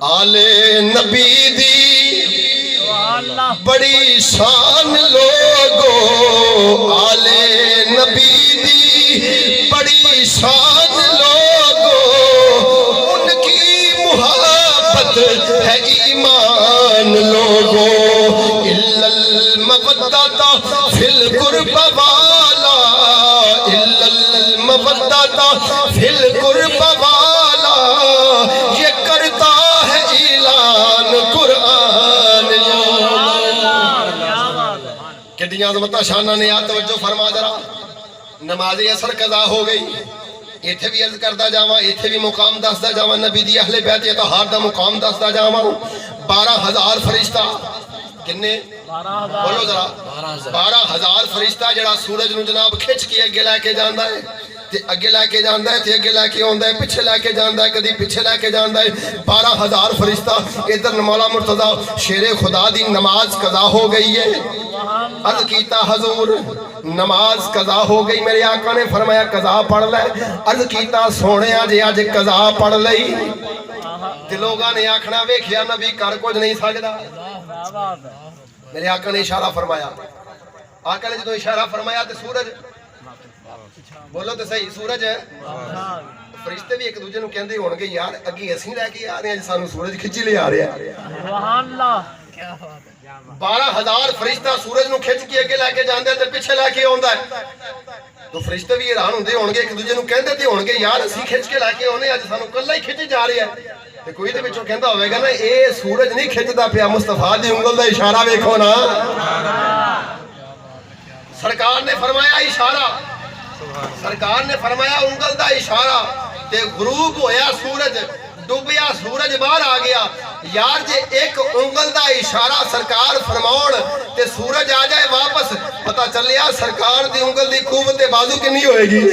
آلے نبی دی بڑی شان لوگو، آلے نبی دی بڑی شان لوگو، ان کی محبت ہے ایمان لوگو، الا المودۃ فی القربى والا، الا المودۃ فی القربى والا، یہ کرتا ہے اعلان قرآن۔ کتنی عظمت شانہ نے آ توجہ فرما ذرا۔ نماز عصر قضا ہو گئی، ایتھے بھی عرض کرتا جاواں، ایتھے بھی مقام دستا جاواں، نبی دی اہل بیت اطہار دا مقام دستا جاواں۔ 12,000 فرشتہ، کنے بولو ذرا، 12,000 فرشتہ جڑا سورج نو جناب کھچ کے اگے لے کے جاندا ہے، تے اگے لے کے جاندا ہے، تے اگے لے کے آندا ہے، پیچھے لے کے جاندا ہے، کدی پیچھے لے کے جاندا ہے۔ 12,000 فرشتہ۔ ادھر مولا مرتضی شیر خدا دی نماز قضا ہو گئی ہے۔ عرض کیتا حضور نماز قضا ہو گئی، میرے آقا نے فرمایا قضا پڑھ لے۔ عرض کیتا سونیا جے اج قضا پڑھ لئی تے لوگاں نے آکھنا ویکھیا نبی کر کچھ نہیں سکدا۔ میرے آقا نے اشارہ فرمایا، آقا نے جدوں اشارہ فرمایا تے سورج، بولو تے صحیح، سورج ہے۔ فرشتے بھی ایک دوجے نوں کہندے ہون گے یار اگے اسی لے کے آ رہے ہیں، سانو سورج کھچی لے آ رہا ہے۔ سبحان اللہ، کیا بات ہے۔ 12,000 فرشتہ سورج نو کھچ کے اگے لے کے جاندے تے پیچھے لے کے آوندا ہے، تو فرشتے بھی حیران ہوندے ہون گے، ایک دوجے نوں کہندے تے ہون گے یار اسی کھچ کے لے کے اونے اج سانو کلا ہی کھچی جا رہا ہے۔ تے کوئی دے وچوں کہندا ہوے گا نا اے سورج نہیں کھچدا پیا، مصطفیٰ دی انگل دا اشارہ ویکھو نا۔ سرکار نے فرمایا اشارہ، سرکار نے فرمایا انگل دا اشارہ، تے غروب ہویا سورج، ڈوبیا سورج باہر آ گیا۔ یار جے ایک انگل دا اشارہ سرکار فرماؤن تے سورج آ جائے واپس، پتہ چلیا سرکار دی انگل دی قوت بازو کنی ہوئے گی؟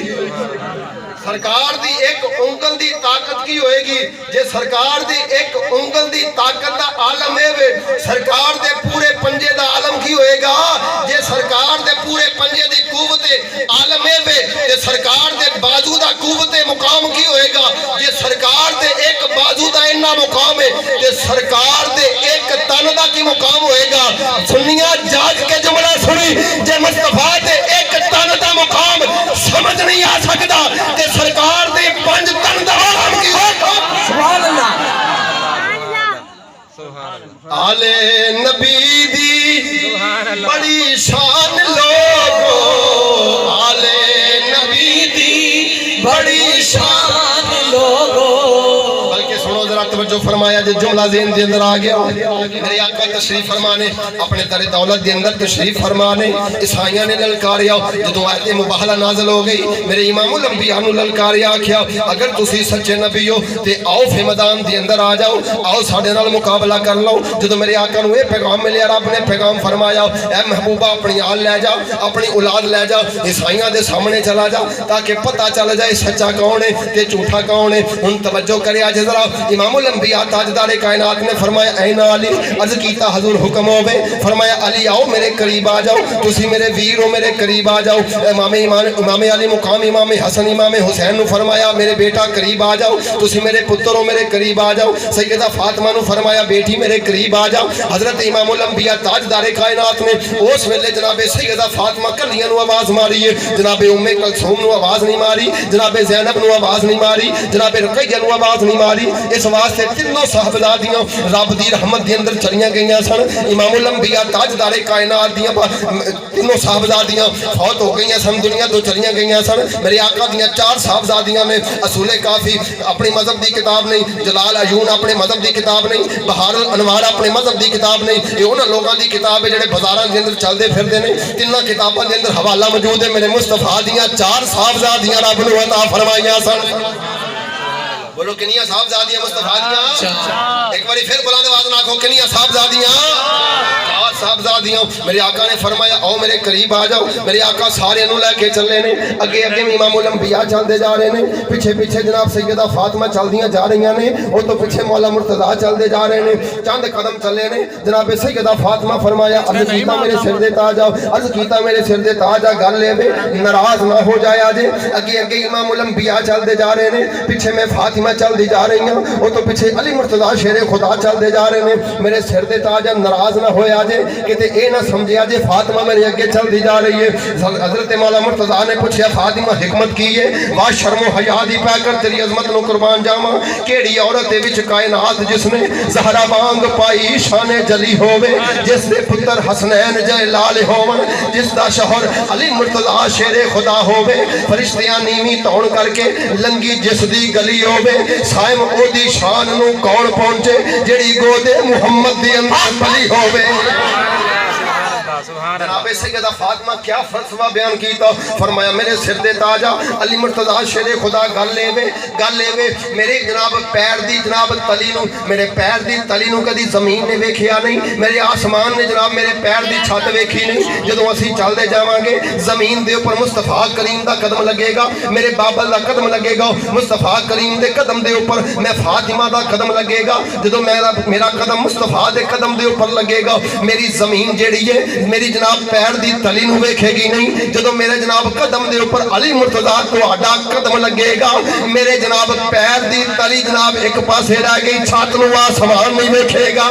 سرکار دی ایک انگل دی طاقت کی ہوئے گی؟ جے سرکار دی ایک انگل دی طاقت دا عالم ہے، سرکار دے پورے پنجے دا عالم کی ہوئے گا؟ جے سرکار دے پورے پنجے دی قوت عالم ہے، تے سرکار دے بازو دا قوت مقام کی ہوئے گا؟ جے سرکار دے ایک بازو دا انہا مقام ہے، تے سرکار دے ایک تن دا کی مقام ہوئے گا؟ سنیاں جاگ کے جملہ سنی، جے مصطفیٰ دے ایک تن دا مقام سمجھ نہیں آ سکتا، تے سرکار دے 5 تن دا عالم کی ہوگا۔ سبحان اللہ۔ آلے نبی دی بڑی شان لوگو، آلے نبی دی بڑی شان لوگو۔ بلکہ سنو ذرا توجہ فرمایا، جو جملہ ذہن دے اندر آ گیا، میرے آقا تشریف فرمانے اپنے در دولت دے اندر تشریف فرمانے، عیسائیاں نے للکاریا، جدوں آیت مباہلہ نازل ہو گئی، میرے امام الانبیاء نو للکاریا آکھیا اگر تسی سچے نبی ہو تے آؤ فی میدان دے اندر آ جاؤ، آؤ ساڈے نال مقابلہ کر لو۔ جدوں میرے آقا نو یہ پیغام ملیا، رب نے پیغام فرمایا اے محبوبہ اپنی آل لے جا، اپنی اولاد لے جا، عیسائیاں دے سامنے چلا جا تاکہ پتہ چل جائے سچا کون ہے تے جھوٹا کون ہے۔ ہن توجہ کرے آج ذرا، امام الانبیاء تاجدار کائنات نے فرمایا این علی، عرض کیتا حضور حکم ہوئے، فرمایا علی آؤ میرے قریب آ جاؤ، تسی میرے ویر ہو میرے قریب آ جاؤ۔ امام علی مقام امام حسن امام حسین نو فرمایا میرے بیٹا قریب آ جاؤ، تسی میرے پتر ہو میرے قریب آ جاؤ۔ سیدہ فاطمہ نو فرمایا بیٹی میرے قریب آ جاؤ۔ حضرت امام الانبیاء تاجدار کائنات نے اس ویلے جناب سیدہ فاطمہ کلیاں نو آواز ماری ہے، جناب ام کلثوم نو آواز نہیں ماری، جناب زینب نو آواز نہیں ماری، جناب رقیہ نو آواز نہیں ماری۔ اس واسطے تینوں صاحبزادیاں رب دی رحمت دے اندر چلیاں گئیاں سن۔ امام الانبیاء تاجدار کائنات دیاں تینوں صاحبزادیاں فوت ہو گئیاں سن، دنیا تو چلیاں گئیاں سن۔ میرے آقا دیاں 4 صاحبزادیاں نے، اصول کافی اپنی مذہب دی کتاب نہیں، جلال عیون اپنے مذہب دی کتاب نہیں، بہار الانوار اپنے مذہب دی کتاب نہیں، یہ انہاں لوگاں دی کتاب ہے جڑے بازاراں دے اندر چلدے پھردے نے۔ تیناں کتاباں دے اندر حوالہ موجود ہے، میرے مصطفیٰ دیاں 4 صاحبزادیاں رب نے عطا فرمائیاں سن۔ بولو کنیاں صاحبزادیاں مصطفیٰ دیاں؟ ایک باری پھر بلند آواز نہ کہو کنیاں صاحبزادیاں؟ 4 صاحبزادیاں۔ میرے آقا نے فرمایا آؤ میرے قریب آ جاؤ۔ میرے آقا سارے نو لے کے چلے نے، اگے اگے امام الانبیاء چلدے جا رہے نے، پیچھے پیچھے جناب سیدہ فاطمہ چلدیاں جا رہی نے، اور تو پیچھے مولا مرتضیٰ چلدے جا رہے نے۔ چند قدم چلے نے، جناب سیدہ فاطمہ فرمایا عرض کیتا میرے سر دے تاج آؤ، عرض کیتا میرے سر دے تاج آ، گل لے ناراض نہ ہو جائے آجے۔ اگے اگے امام الانبیاء چلدے جا رہے نے، پیچھے میں فاطمہ میں چل دی جا رہی ہوں وہ تو پیچھے علی مرتضی شیر خدا چل دے جا رہے ہیں میرے سر دے تاج ناراض نہ ہوئے آجے کہتے اے نہ سمجھے آجے فاطمہ میرے اگے چل دی جا رہی ہے حضرت مولا مرتضی نے پوچھا فاطمہ حکمت کی ہے واہ شرم و حیا دی پا کر تیری عظمت نو قربان جاواں کیڑی عورت وچ کائنات جس نے زہرا وانگ پائی شان جلی ہووے جس دے پتر حسنین جے لال ہون جس دا شوہر علی مرتضی شیر خدا ہووے فرشتیاں نیویں تون کر کے لنگی جس دی گلی ہووے سائم او دی شان نو کون پہنچے جڑی گودے محمد دی اندر پلی ہووے جناب سیدہ فاطمہ کیا فلسفہ بیان کیتا فرمایا میرے سر دے تاجا علی مرتضی شیر خدا گل لے وے میرے جناب پیر دی جناب تلی نو میرے پیر دی تلی نو کدی زمین نے ویکھیا نہیں میرے آسمان نے جناب میرے پیر دی چھت ویکھی نہیں جدوں اسی چل دے جاواں گے زمین دے اوپر مصطفیٰ کریم دا قدم لگے گا میرے بابل دا قدم لگے گا مصطفیٰ کریم دے قدم دے اوپر میں فاطمہ دا قدم لگے گا جدوں میرا قدم مصطفیٰ دے قدم دے اوپر لگے گا میری زمین جیڑی ہے میری جناب پیر دی تلی نو ویکھے گی نہیں جدوں میرے جناب قدم دے اوپر علی مرتضی تہاڈا قدم لگے گا میرے جناب پیر دی تلی جناب ایک پاسے رہ گئی چھت نو آسمان نہیں ویکھے گا